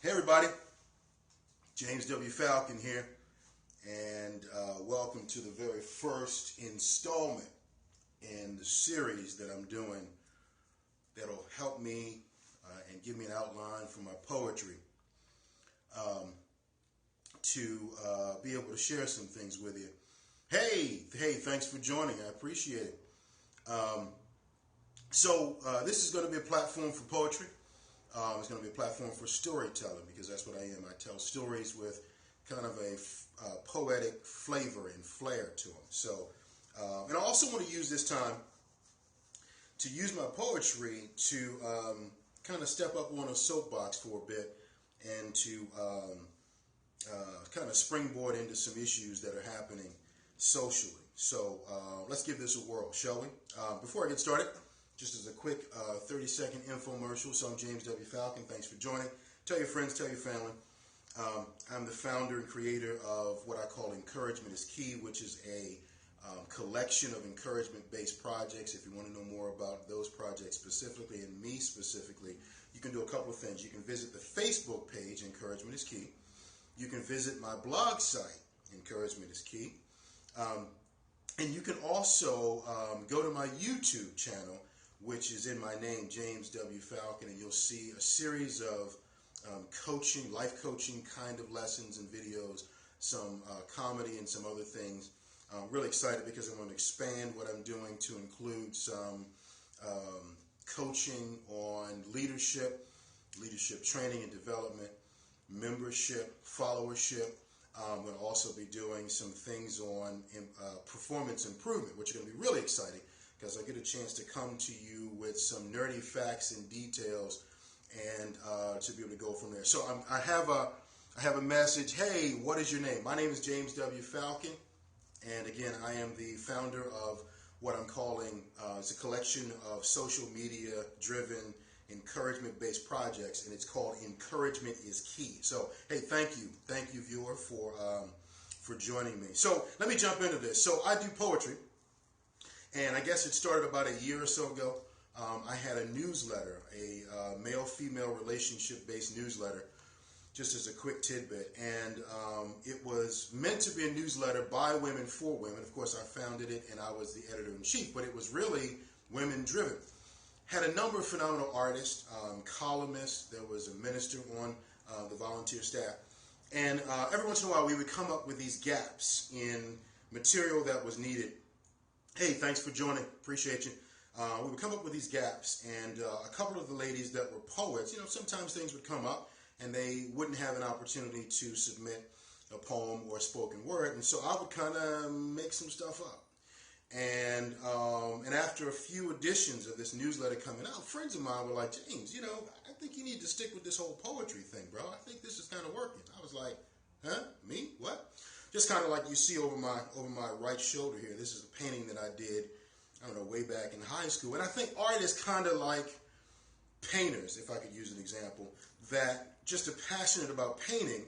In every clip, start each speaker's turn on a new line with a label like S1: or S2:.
S1: Hey everybody, James W. Falcon here, and welcome to the very first installment in the series that I'm doing that'll help me and give me an outline for my poetry to be able to share some things with you. Hey, thanks for joining. I appreciate it. This is going to be a platform for poetry. It's going to be a platform for storytelling, because that's what I am. I tell stories with kind of a poetic flavor and flair to them. So, and I also want to use this time to use my poetry to kind of step up on a soapbox for a bit and to kind of springboard into some issues that are happening socially. So let's give this a whirl, shall we? Before I get started, just as a quick 30-second infomercial. So I'm James W. Falcon. Thanks for joining. Tell your friends, tell your family. I'm the founder and creator of what I call Encouragement is Key, which is a collection of encouragement-based projects. If you want to know more about those projects specifically and me specifically, you can do a couple of things. You can visit the Facebook page, Encouragement is Key. You can visit my blog site, Encouragement is Key. And you can also go to my YouTube channel, which is in my name, James W. Falcon, and you'll see a series of coaching, life coaching kind of lessons and videos, some comedy and some other things. I'm really excited because I'm going to expand what I'm doing to include some coaching on leadership training and development, membership, followership. I'm going to also be doing some things on performance improvement, which are going to be really exciting, because I get a chance to come to you with some nerdy facts and details, and to be able to go from there. So I have a message. Hey, what is your name? My name is James W. Falcon, and again, I am the founder of what I'm calling it's a collection of social media driven encouragement-based projects, and it's called Encouragement is Key. So, hey, thank you, viewer, for joining me. So, let me jump into this. So, I do poetry, and I guess it started about a year or so ago. I had a newsletter, a male-female relationship-based newsletter, just as a quick tidbit, and it was meant to be a newsletter by women for women. Of course, I founded it, and I was the editor-in-chief, but it was really women-driven. Had a number of phenomenal artists, columnists. There was a minister on the volunteer staff. And every once in a while, we would come up with these gaps in material that was needed. Hey, thanks for joining. Appreciate you. We would come up with these gaps. And a couple of the ladies that were poets, sometimes things would come up and they wouldn't have an opportunity to submit a poem or a spoken word. And so I would kind of make some stuff up. And after a few editions of this newsletter coming out, friends of mine were like, James, I think you need to stick with this whole poetry thing, bro. I think this is kind of working. I was like, huh? Me? What? Just kind of like you see over my right shoulder here. This is a painting that I did, I don't know, way back in high school. And I think art is kind of like painters, if I could use an example, that just are passionate about painting.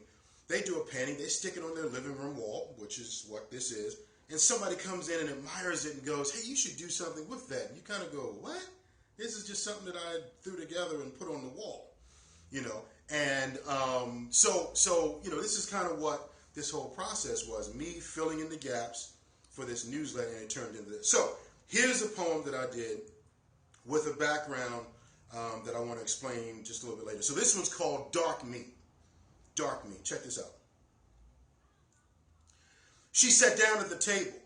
S1: They do a painting, they stick it on their living room wall, which is what this is. And somebody comes in and admires it and goes, hey, you should do something with that. And you kind of go, what? This is just something that I threw together and put on the wall, And so this is kind of what this whole process was, me filling in the gaps for this newsletter, and it turned into this. So here's a poem that I did with a background that I want to explain just a little bit later. So this one's called Dark Meat. Dark Meat. Check this out. She sat down at the table.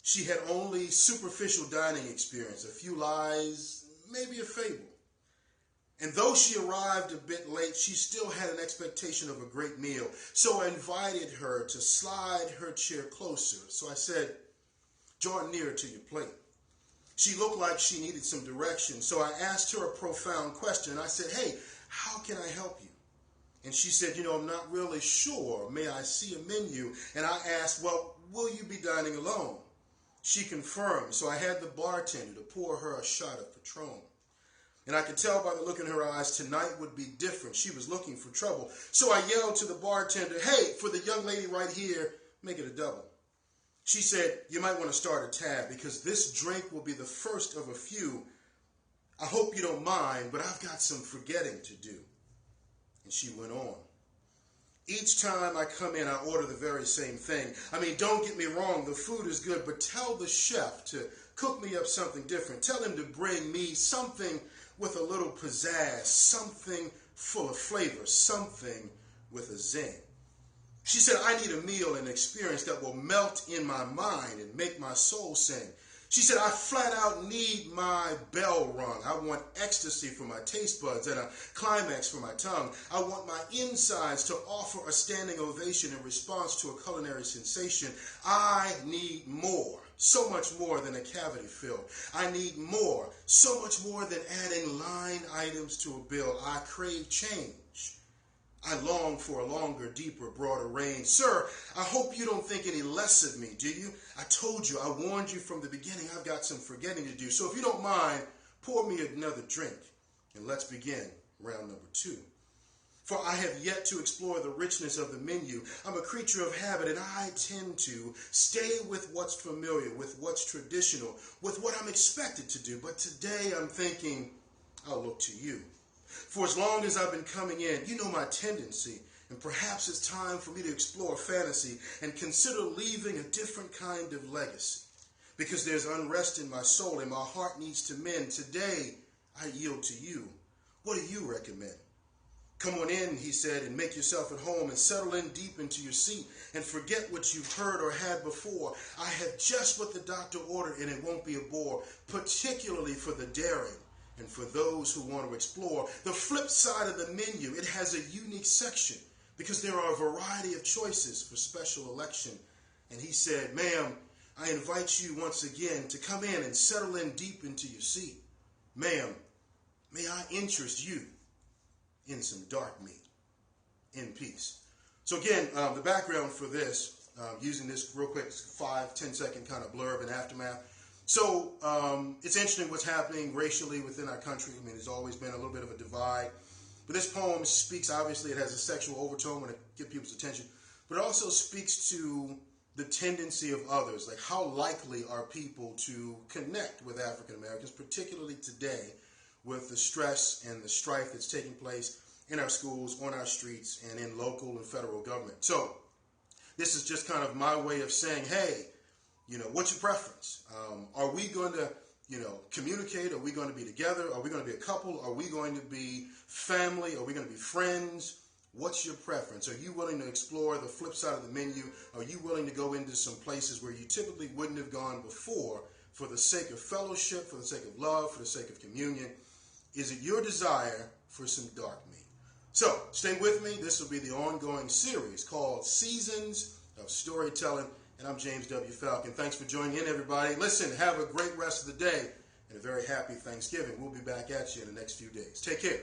S1: She had only superficial dining experience, a few lies, maybe a fable. And though she arrived a bit late, she still had an expectation of a great meal. So I invited her to slide her chair closer. So I said, draw nearer to your plate. She looked like she needed some direction. So I asked her a profound question. I said, hey, how can I help you? And she said, I'm not really sure. May I see a menu? And I asked, well, will you be dining alone? She confirmed. So I had the bartender to pour her a shot of Patron. And I could tell by the look in her eyes, tonight would be different. She was looking for trouble. So I yelled to the bartender, hey, for the young lady right here, make it a double. She said, you might want to start a tab, because this drink will be the first of a few. I hope you don't mind, but I've got some forgetting to do. And she went on. Each time I come in, I order the very same thing. I mean, don't get me wrong, the food is good, but tell the chef to cook me up something different. Tell him to bring me something with a little pizzazz, something full of flavor, something with a zing. She said, I need a meal and experience that will melt in my mind and make my soul sing. She said, I flat out need my bell rung. I want ecstasy for my taste buds and a climax for my tongue. I want my insides to offer a standing ovation in response to a culinary sensation. I need more, so much more than a cavity fill. I need more, so much more than adding line items to a bill. I crave change. I long for a longer, deeper, broader range. Sir, I hope you don't think any less of me, do you? I told you, I warned you from the beginning, I've got some forgetting to do. So if you don't mind, pour me another drink, and let's begin round number 2. For I have yet to explore the richness of the menu. I'm a creature of habit, and I tend to stay with what's familiar, with what's traditional, with what I'm expected to do. But today I'm thinking, I'll look to you. For as long as I've been coming in, you know my tendency, and perhaps it's time for me to explore fantasy and consider leaving a different kind of legacy. Because there's unrest in my soul and my heart needs to mend. Today, I yield to you. What do you recommend? Come on in, he said, and make yourself at home and settle in deep into your seat and forget what you've heard or had before. I have just what the doctor ordered and it won't be a bore, particularly for the daring. And for those who want to explore the flip side of the menu, it has a unique section because there are a variety of choices for special election. And he said, ma'am, I invite you once again to come in and settle in deep into your seat. Ma'am, may I interest you in some dark meat in peace. So again, the background for this, using this real quick 5-10 second kind of blurb and aftermath. So it's interesting what's happening racially within our country. I mean, there's always been a little bit of a divide. But this poem speaks, obviously, it has a sexual overtone when it gets people's attention. But it also speaks to the tendency of others. Like, how likely are people to connect with African Americans, particularly today, with the stress and the strife that's taking place in our schools, on our streets, and in local and federal government. So this is just kind of my way of saying, hey, you know, what's your preference? Are we going to, communicate? Are we going to be together? Are we going to be a couple? Are we going to be family? Are we going to be friends? What's your preference? Are you willing to explore the flip side of the menu? Are you willing to go into some places where you typically wouldn't have gone before for the sake of fellowship, for the sake of love, for the sake of communion? Is it your desire for some dark meat? So stay with me. This will be the ongoing series called Seasons of Storytelling. And I'm James W. Falcon. Thanks for joining in, everybody. Listen, have a great rest of the day and a very happy Thanksgiving. We'll be back at you in the next few days. Take care.